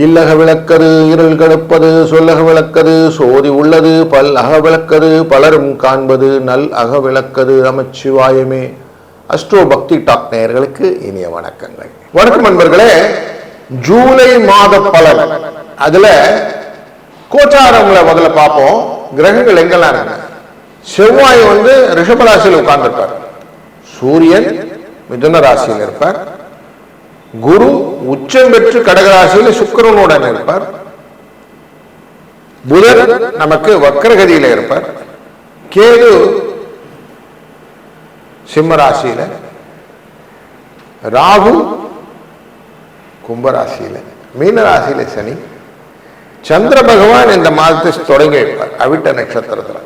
இல்லக விளக்கது இருள் கெடுப்பது சொல்லக விளக்கது சோதி உள்ளது பல் அக விளக்கது பலரும் காண்பது நல் அக விளக்கது நமச்சிவாயமே. அஸ்ட்ரோ பக்தி டாக் நேயர்களுக்கு இனிய வணக்கங்கள். வணக்கம் நண்பர்களே. ஜூலை மாத பலன் அதுல கோச்சாரங்களை முதல்ல பார்ப்போம். கிரகங்கள் எங்கெல்லாம் இருக்கு. செவ்வாய் ரிஷபராசியில் உட்கார்ந்துருப்பார். சூரியன் மிதுன ராசியில் இருப்பார். குரு உச்சம் பெற்று கடகராசியில் சுக்கிரனுடன் இருப்பார். புதன் நமக்கு வக்கரகதியில இருப்பார். கேது சிம்ம ராசியில, ராகு கும்பராசியில, மீன ராசியில சனி, சந்திர பகவான் இந்த மாதத்தை தொடங்கி வைப்பார் அவிட்ட நட்சத்திரத்தில்.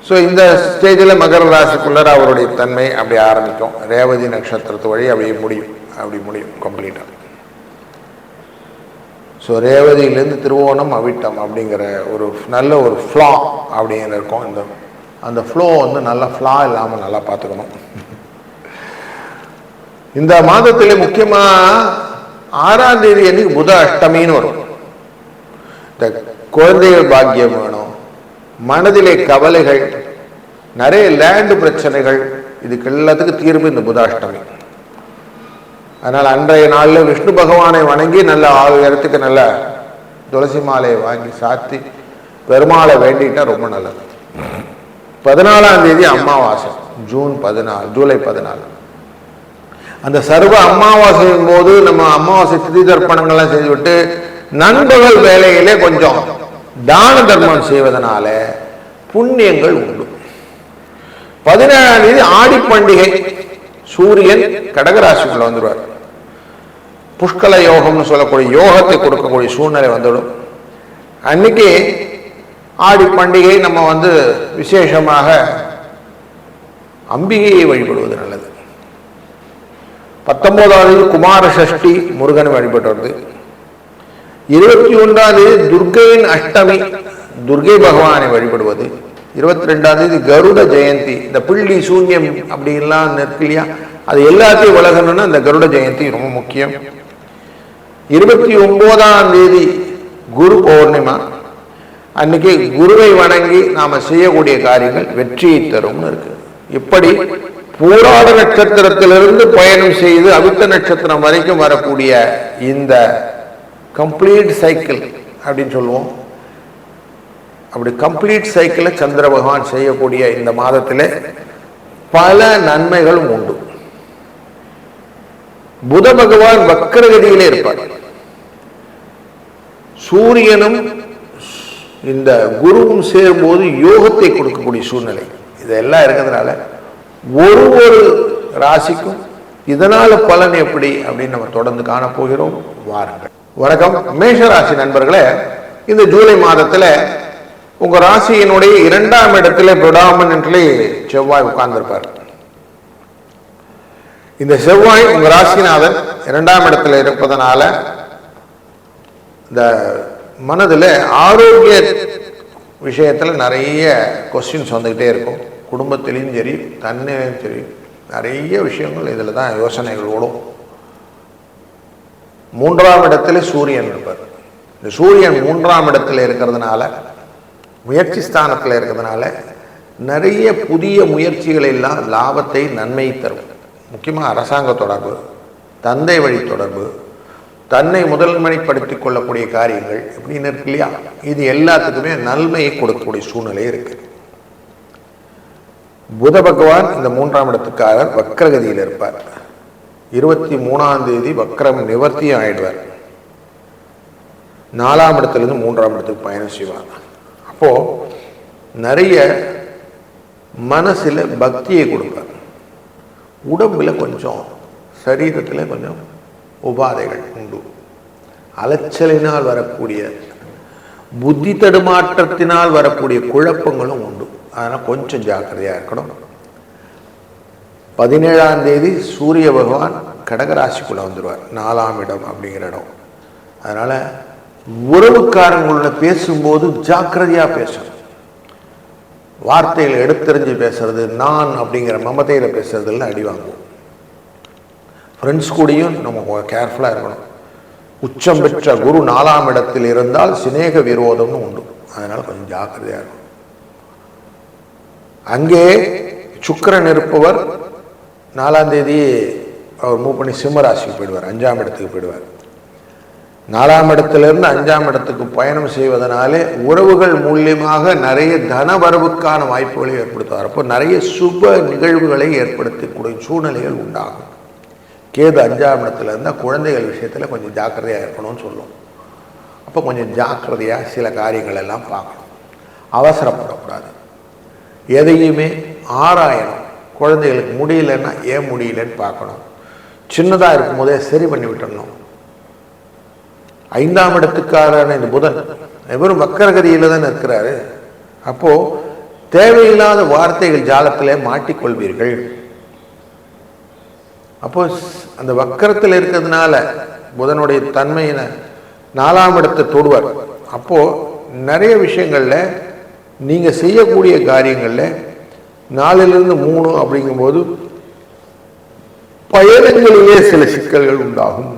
ஸோ இந்த ஸ்டேஜில் மகர ராசிக்குள்ளர அவருடைய தன்மை அப்படி ஆரம்பிக்கும். ரேவதி நட்சத்திரத்து வழி அப்படி முடியும் கம்ப்ளீட்டாக. ஸோ ரேவதியிலேருந்து திருவோணம் அவிட்டம் அப்படிங்கிற ஒரு நல்ல ஒரு ஃப்ளா அப்படிங்கிற இருக்கும். அந்த ஃப்ளோ நல்ல ஃப்ளா இல்லாமல் நல்லா பார்த்துக்கணும். இந்த மாதத்திலே முக்கியமாக 6ஆம் தேதி அன்னைக்கு புத அஷ்டமின்னு வரும். இந்த குழந்தைகள் பாக்கியம் வேணும், மனதிலே கவலைகள், நிறைய லேண்டு பிரச்சனைகள், இதுக்கு எல்லாத்துக்கும் தீர்வு இந்த புதாஷ்டமி. அதனால் அன்றைய நாளில் விஷ்ணு பகவானை வணங்கி நல்ல 6 இடத்துக்கு நல்ல துளசி மாலையை வாங்கி சாத்தி பெருமாளை வேண்டிட்டா ரொம்ப நல்லது. 14ஆம் தேதி அமாவாசை, ஜூலை 14. அந்த சர்வ அமாவாசையின் போது நம்ம அமாவாசை திதி தர்ப்பணங்கள்லாம் செய்துவிட்டு நண்பகல் வேலையிலே கொஞ்சம் தான தர்மம் செய்வதனால புண்ணியங்கள் உண்டு. 17ஆம் தேதி ஆடி பண்டிகை. சூரியன் கடகராசிக்குள்ள வந்துடுவார். புஷ்கல யோகம்னு சொல்லக்கூடிய யோகத்தை கொடுக்கக்கூடிய சூழ்நிலை வந்துடும். அன்னைக்கு ஆடி பண்டிகை நம்ம விசேஷமாக அம்பிகையை வழிபடுவது நல்லது. 19ஆம் தேதி குமார சஷ்டி, முருகனை வழிபட்டு வருது. 21ஆம் தேதி துர்கையின் அஷ்டமி, துர்கை பகவானை வழிபடுவது. 22ஆம் தேதி கருட ஜெயந்தி. இந்த பிள்ளி சூன்யம் அப்படிலாம் நெற்கிலியா அது எல்லாத்தையும் விலகணும்னா இந்த கருட ஜெயந்தி ரொம்ப முக்கியம். 29ஆம் தேதி குரு பௌர்ணிமா. அன்னைக்கு குருவை வணங்கி நாம செய்யக்கூடிய காரியங்கள் வெற்றியை தரும்னு இருக்கு. இப்படி பூராட நட்சத்திரத்திலிருந்து பயணம் செய்து அவிட்ட நட்சத்திரம் வரைக்கும் வரக்கூடிய இந்த கம்ப்ளீட் சைக்கிள் அப்படின்னு சொல்லுவோம். அப்படி கம்ப்ளீட் சைக்கிளை சந்திர பகவான் செய்யக்கூடிய இந்த மாதத்தில் பல நன்மைகளும் உண்டு. புத பகவான் வக்கரகதியிலே இருப்பார். சூரியனும் இந்த குருவும் சேரும்போது யோகத்தை கொடுக்கக்கூடிய சூழ்நிலை இதெல்லாம் இருக்கிறதுனால ஒரு ராசிக்கும் இதனால பலன் எப்படி அப்படின்னு நம்ம தொடர்ந்து காணப்போகிறோம். வாருங்கள். வணக்கம் மேஷராசி நண்பர்களே. இந்த ஜூலை மாதத்துல உங்க ராசியினுடைய 2ஆம் இடத்துல ப்ரொடாமினன்ட்லி செவ்வாய் உட்கார்ந்திருப்பார். இந்த செவ்வாய் உங்க ராசிநாதன் 2ஆம் இடத்துல இருப்பதனால இந்த மனதில் ஆரோக்கிய விஷயத்துல நிறைய கொஸ்டின்ஸ் வந்துகிட்டே இருக்கும். குடும்பத்திலையும் சரி, தன்னிலையும் சரி, நிறைய விஷயங்கள் இதில் தான் யோசனைகள் ஓடும். 3ஆம் இடத்துல சூரியன் இருப்பார். இந்த சூரியன் 3ஆம் இடத்துல இருக்கிறதுனால, முயற்சி ஸ்தானத்தில் இருக்கிறதுனால நிறைய புதிய முயற்சிகள் எல்லாம் லாபத்தை, நன்மையை தரும். முக்கியமாக அரசாங்க தொடர்பு, தந்தை வழி தொடர்பு, தன்னை முதன்மைப்படுத்திக் கொள்ளக்கூடிய காரியங்கள் இப்படின்னு இருக்கு இல்லையா, இது எல்லாத்துக்குமே நன்மையை கொடுக்கக்கூடிய சூழ்நிலை இருக்கு. புத பகவான் இந்த 3ஆம் இடத்துக்காரர் வக்கரகதியில் இருப்பார். 23ஆம் தேதி வக்கரம் நிவர்த்தி ஆயிடுவார். 4ஆம் இடத்துலேருந்து 3ஆம் இடத்துக்கு பயணம் செய்வார். அப்போ நிறைய மனசுல பக்தியை கொடுப்பார். உடம்புல கொஞ்சம், சரீரத்தில் கொஞ்சம் உபாதைகள் உண்டு. அலைச்சலினால் வரக்கூடிய, புத்தி தடுமாற்றத்தினால் வரக்கூடிய குழப்பங்களும் உண்டு. அதனால் கொஞ்சம் ஜாக்கிரதையாக இருக்கணும். 17ஆம் தேதி சூரிய பகவான் கடகராசிக்குள்ள வந்துடுவார். 4ஆம் இடம் அப்படிங்கிற இடம். அதனால உறவுக்காரங்களோட பேசும்போது ஜாக்கிரதையா பேசணும். வார்த்தைகளை எடுத்தறிஞ்சு பேசுறது, நான் அப்படிங்கிற மமதையில பேசுறதுல அடி வாங்குவோம். ஃப்ரெண்ட்ஸ் கூடயும் நம்ம கேர்ஃபுல்லாக இருக்கணும். உச்சம் பெற்ற குரு 4ஆம் இடத்தில் இருந்தால் சிநேக விரோதம்னு உண்டு. அதனால கொஞ்சம் ஜாக்கிரதையா இருக்கும். அங்கே சுக்கிரன் இருப்பவர் 4ஆம் தேதி அவர் மூவ் பண்ணி சிம்ம ராசிக்கு போயிடுவார், 5ஆம் இடத்துக்கு போயிடுவார். 4ஆம் இடத்திலிருந்து 5ஆம் இடத்துக்கு பயணம் செய்வதனாலே உறவுகள் மூலியமாக நிறைய தனவரவுக்கான வாய்ப்புகளை ஏற்படுத்துவார். அப்போ நிறைய சுப நிகழ்வுகளை ஏற்படுத்தக்கூடிய சூழ்நிலைகள் உண்டாகும். கேது 5ஆம் இடத்துல இருந்தால் குழந்தைகள் விஷயத்தில் கொஞ்சம் ஜாக்கிரதையாக இருக்கணும்னு சொல்லுவோம். அப்போ கொஞ்சம் ஜாக்கிரதையாக சில காரியங்கள் எல்லாம் பார்க்கணும், அவசரப்படக்கூடாது, எதையுமே ஆராயணும். குழந்தைகளுக்கு முடியலன்னா ஏன் முடியலன்னு பார்க்கணும். சின்னதாக இருக்கும்போதே சரி பண்ணி விட்டுடணும். 5ஆம் இடத்துக்காரான இந்த புதன் வெறும் வக்கரகதியில் தான் இருக்கிறாரு. அப்போ தேவையில்லாத வார்த்தைகள் ஜாலத்திலே மாட்டிக்கொள்வீர்கள். அப்போ அந்த வக்கரத்தில் இருக்கிறதுனால புதனுடைய தன்மையின 4ஆம் இடத்தை தொடுவார். அப்போ நிறைய விஷயங்கள்ல நீங்க செய்யக்கூடிய காரியங்கள்ல 4லிருந்து 3 அப்படிங்கும்போது பயணங்களிலே சில சிக்கல்கள் உண்டாகும்.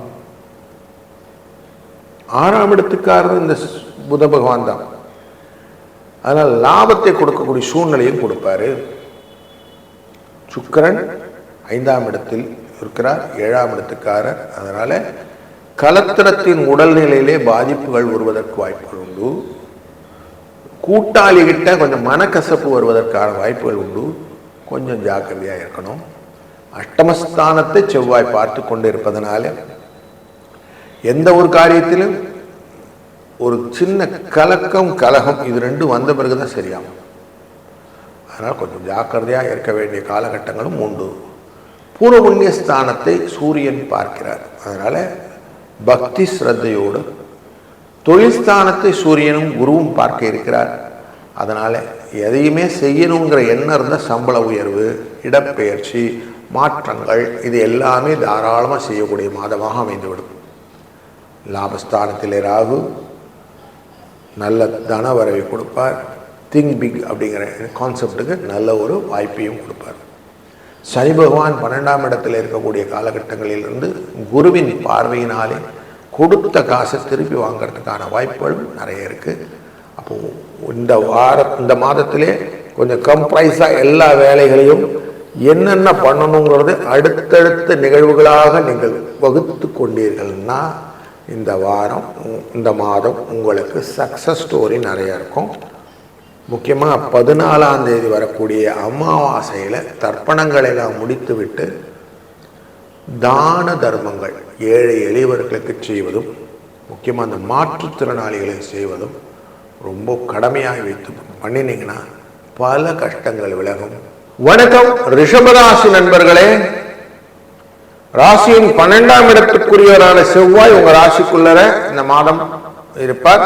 6ஆம் இடத்துக்காரர் இந்த புத பகவான் தான். அதனால் லாபத்தை கொடுக்கக்கூடிய சூழ்நிலையும் கொடுப்பாரு. சுக்கிரன் 5ஆம் இடத்தில் இருக்கிறார், 7ஆம் இடத்துக்காரர். அதனால கலத்திரத்தின் உடல்நிலையிலே பாதிப்புகள் வருவதற்கு வாய்ப்புகள் உண்டு. கூட்டாளிகிட்ட கொஞ்சம் மனக்கசப்பு வருவதற்கான வாய்ப்புகள் உண்டு. கொஞ்சம் ஜாக்கிரதையாக இருக்கணும். அஷ்டமஸ்தானத்தை செவ்வாய் பார்த்து கொண்டு இருப்பதனால எந்த ஒரு காரியத்திலும் ஒரு சின்ன கலக்கம் கலகம் இது ரெண்டும் வந்த பிறகுதான் சரியாகும். அதனால் கொஞ்சம் ஜாக்கிரதையாக இருக்க வேண்டிய காலகட்டங்களும் உண்டு. பூர்வ புண்ணிய ஸ்தானத்தை சூரியன் பார்க்கிறார். அதனால பக்தி ஸ்ரத்தையோடு தொழில் ஸ்தானத்தை சூரியனும் குருவும் பார்க்க இருக்கிறார். அதனால எதையுமே செய்யணுங்கிற எண்ணம் இருந்த சம்பள உயர்வு, இடப்பெயர்ச்சி, மாற்றங்கள் இது எல்லாமே தாராளமாக செய்யக்கூடிய மாதமாக அமைந்துவிடும். லாபஸ்தானத்திலே ராகு நல்ல தன வரவை கொடுப்பார். திங்க் பிக் அப்படிங்கிற கான்செப்டுக்கு நல்ல ஒரு வாய்ப்பையும் கொடுப்பார். சனி பகவான் 12ஆம் இடத்தில் இருக்கக்கூடிய காலகட்டங்களிலிருந்து குருவின் பார்வையினாலே கொடுத்த காசை திருப்பி வாங்கிறதுக்கான வாய்ப்புகளும் நிறைய இருக்குது. அப்போது இந்த மாதத்திலே கொஞ்சம் கம்ப்ரைஸாக எல்லா வேலைகளையும் என்னென்ன பண்ணணுங்கிறது அடுத்தடுத்த நிகழ்வுகளாக நீங்கள் வகுத்து கொண்டீர்கள்னா இந்த வாரம் இந்த மாதம் உங்களுக்கு சக்ஸஸ் ஸ்டோரி நிறையா இருக்கும். முக்கியமாக 14ஆம் தேதி வரக்கூடிய அமாவாசையில் தர்ப்பணங்களை எல்லாம் முடித்து விட்டு தான தர்மங்கள் ஏழை எளியவர்களுக்கு செய்வதும், முக்கியமாக அந்த மாற்றுத்திறனாளிகளுக்கு செய்வதும் ரொம்ப கடமையாக வைத்து பண்ணினீங்கன்னா பல கஷ்டங்கள் விலகும். வணக்கம் ரிஷபராசி நண்பர்களே. ராசியின் 12ஆம் இடத்துக்குரியவரான செவ்வாய் உங்க ராசிக்குள்ளர இந்த மாதம் இருப்பார்.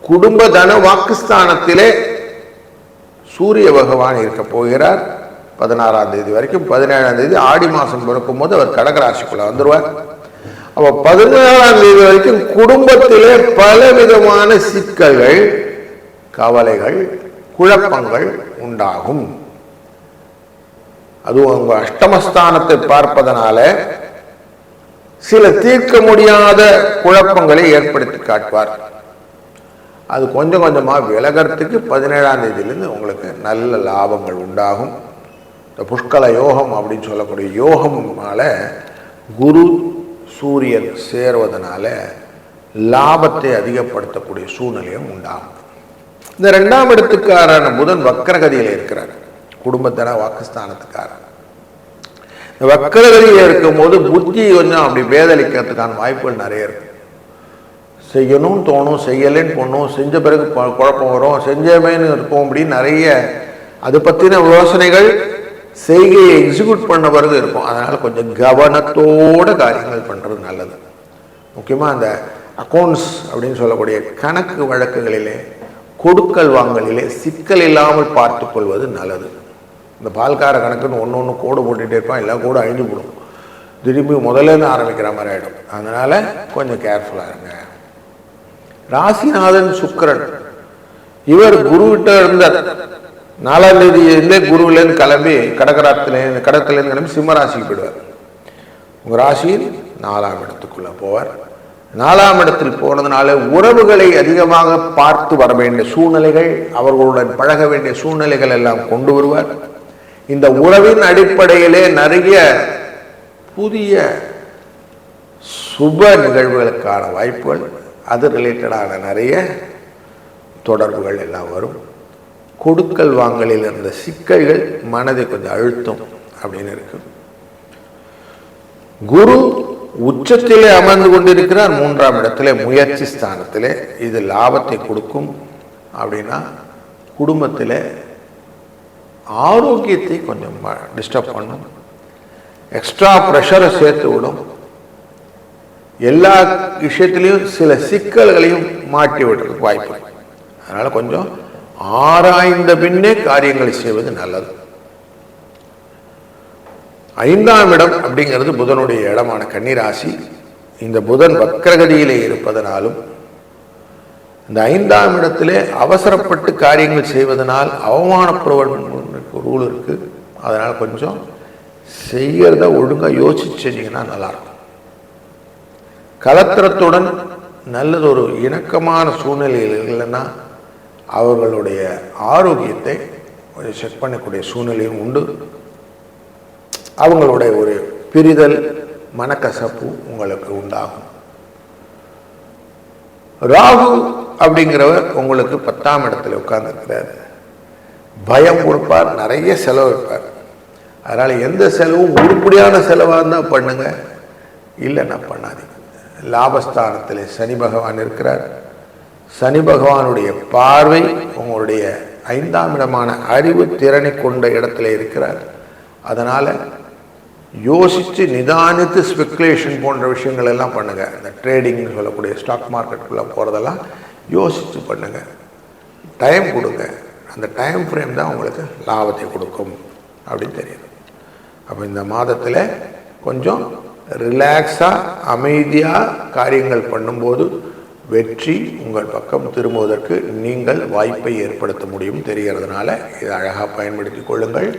குடும்ப தன வாக்குஸ்தானத்திலே சூரிய பகவான் இருக்க போகிறார் 16ஆம் தேதி வரைக்கும். 17ஆம் தேதி ஆடி மாசம் பிறக்கும் போது அவர் கடக ராசிக்குள்ள வந்துருவார். அப்ப 14ஆம் தேதி வரைக்கும் குடும்பத்திலே பலவிதமான சிக்கல்கள், கவலைகள், குழப்பங்கள் உண்டாகும். அதுவும் அவங்க அஷ்டமஸ்தானத்தை பார்ப்பதனால சில தீர்க்க முடியாத குழப்பங்களை ஏற்படுத்தி காட்டுவார். அது கொஞ்சம் கொஞ்சமாக விலகிறதுக்கு 17ஆம் தேதியிலிருந்து உங்களுக்கு நல்ல லாபங்கள் உண்டாகும். இந்த புஷ்கல யோகம் அப்படின்னு சொல்லக்கூடிய யோகம்னால குரு சூரியன் சேர்வதனால லாபத்தை அதிகப்படுத்தக்கூடிய சூழ்நிலையும் உண்டாகும். இந்த 2ஆம் இடத்துக்காரான புதன் வக்கரகதியில் இருக்கிறார், குடும்பத்தன வாக்குஸ்தானத்துக்காரர். இந்த வக்கரகதியில் இருக்கும் போது புத்தி கொஞ்சம் அப்படி பேதளிக்கிறதுக்கான வாய்ப்புகள் நிறைய இருக்கு. செய்யணும்னு தோணும், செய்யலைன்னு போகணும், செஞ்ச பிறகு குழப்பம் வரும், செஞ்சமேன்னு இருக்கும், அப்படின்னு நிறைய அது பற்றின யோசனைகள் செய்கையை எக்ஸிக்யூட் பண்ண பிறகு இருக்கும். அதனால் கொஞ்சம் கவனத்தோட காரியங்கள் பண்ணுறது நல்லது. முக்கியமாக அந்த அக்கௌண்ட்ஸ் அப்படின்னு சொல்லக்கூடிய கணக்கு வழக்குகளிலே கொடுக்கல் வாங்கலிலே சிக்கல் இல்லாமல் பார்த்து கொள்வது நல்லது. இந்த பால்கார கணக்குன்னு ஒன்று கோடு போட்டுகிட்டே இருப்பான், எல்லாம் கூட அழிஞ்சு போடும், திரும்பி முதல்ல ஆரம்பிக்கிற மாதிரி ஆகிடும். அதனால் கொஞ்சம் கேர்ஃபுல்லாக இருங்க. ராசிநாதன் சுக்கிரன் இவர் குருவிட்ட இருந்த 4ஆம் தேதியிலே குருவிலேருந்து கிளம்பி கடகத்திலேருந்து கிளம்பி சிம்ம ராசிக்கு போயிடுவார். உங்கள் ராசியில் 4ஆம் இடத்துக்குள்ள போவார். 4ஆம் இடத்தில் போனதுனால உறவுகளை அதிகமாக பார்த்து வர வேண்டிய சூழ்நிலைகள், அவர்களுடன் பழக வேண்டிய சூழ்நிலைகள் எல்லாம் கொண்டு வருவார். இந்த உறவின் அடிப்படையிலே நிறைய புதிய சுப நிகழ்வுகளுக்கான வாய்ப்புகள், அது ரிலேட்டடான நிறைய தொடர்புகள் எல்லாம் வரும். கொடுக்கல் வாங்கலில் இருந்த சிக்கல்கள் மனதை கொஞ்சம் அழுத்தம் அப்படின்னு இருக்கு. குரு உச்சத்திலே அமர்ந்து கொண்டிருக்கிறார் 3ஆம் இடத்திலே முயற்சி ஸ்தானத்திலே. இது லாபத்தை கொடுக்கும். அப்படின்னா குடும்பத்தில் ஆரோக்கியத்தை கொஞ்சம் டிஸ்டர்ப் பண்ணும், எக்ஸ்ட்ரா ப்ரெஷரை சேர்த்து விடும், எல்லா விஷயத்திலையும் சில சிக்கல்களையும் மாட்டி விடுறதுக்கு வாய்ப்பு. அதனால கொஞ்சம் ஆராய்ந்த பின்னே காரியங்களை செய்வது நல்லது. 5ஆம் இடம் அப்படிங்கிறது புதனுடைய இடமான கன்னிராசி. இந்த புதன் வக்ரகதியிலே இருப்பதனாலும் இந்த 5ஆம் இடத்திலே அவசரப்பட்டு காரியங்கள் செய்வதனால் அவமானப்படுவதற்கு ரூல் இருக்கு. அதனால கொஞ்சம் செய்யறத ஒழுங்கா யோசிச்சு செஞ்சீங்கன்னா நல்லா இருக்கும். கலத்திரத்துடன் நல்லது ஒரு இணக்கமான சூழ்நிலையில் இல்லைன்னா அவர்களுடைய ஆரோக்கியத்தை கொஞ்சம் செக் பண்ணக்கூடிய சூழ்நிலையும் உண்டு. அவங்களுடைய ஒரு பிரிதல், மனக்கசப்பு உங்களுக்கு உண்டாகும். ராகு அப்படிங்கிறவர் உங்களுக்கு 10ஆம் இடத்துல உட்கார்ந்துருக்கிறார். பயம் கொடுப்பார், நிறைய செலவு வைப்பார். அதனால எந்த செலவும் உருப்படியான செலவாக இருந்தால் பண்ணுங்க, இல்லைன்னா பண்ணாதீங்க. லாபஸ்தானத்தில் சனி பகவான் இருக்கிறார். சனி பகவானுடைய பார்வை உங்களுடைய 5ஆம் இடமான அறிவு திறனை கொண்ட இடத்துல இருக்கிறார். அதனால யோசித்து நிதானித்து ஸ்பெகுலேஷன் போன்ற விஷயங்கள் எல்லாம் பண்ணுங்க. இந்த ட்ரேடிங் சொல்லக்கூடிய ஸ்டாக் மார்க்கெட்டுக்குள்ள போறதெல்லாம் யோசித்து பண்ணுங்க, டைம் கொடுங்க. அந்த டைம் ஃப்ரேம் தான் உங்களுக்கு லாபத்தை கொடுக்கும் அப்படின்னு தெரியும். அப்போ இந்த மாதத்தில் கொஞ்சம் ரிலாக்ஸாக அமைதியாக காரியங்கள் பண்ணும்போது வெற்றி உங்கள் பக்கம் திரும்புவதற்கு நீங்கள் வாய்ப்பை ஏற்படுத்த முடியும் தெரிகிறதுனால இதை அழகாக பயன்படுத்தி கொள்ளுங்கள்.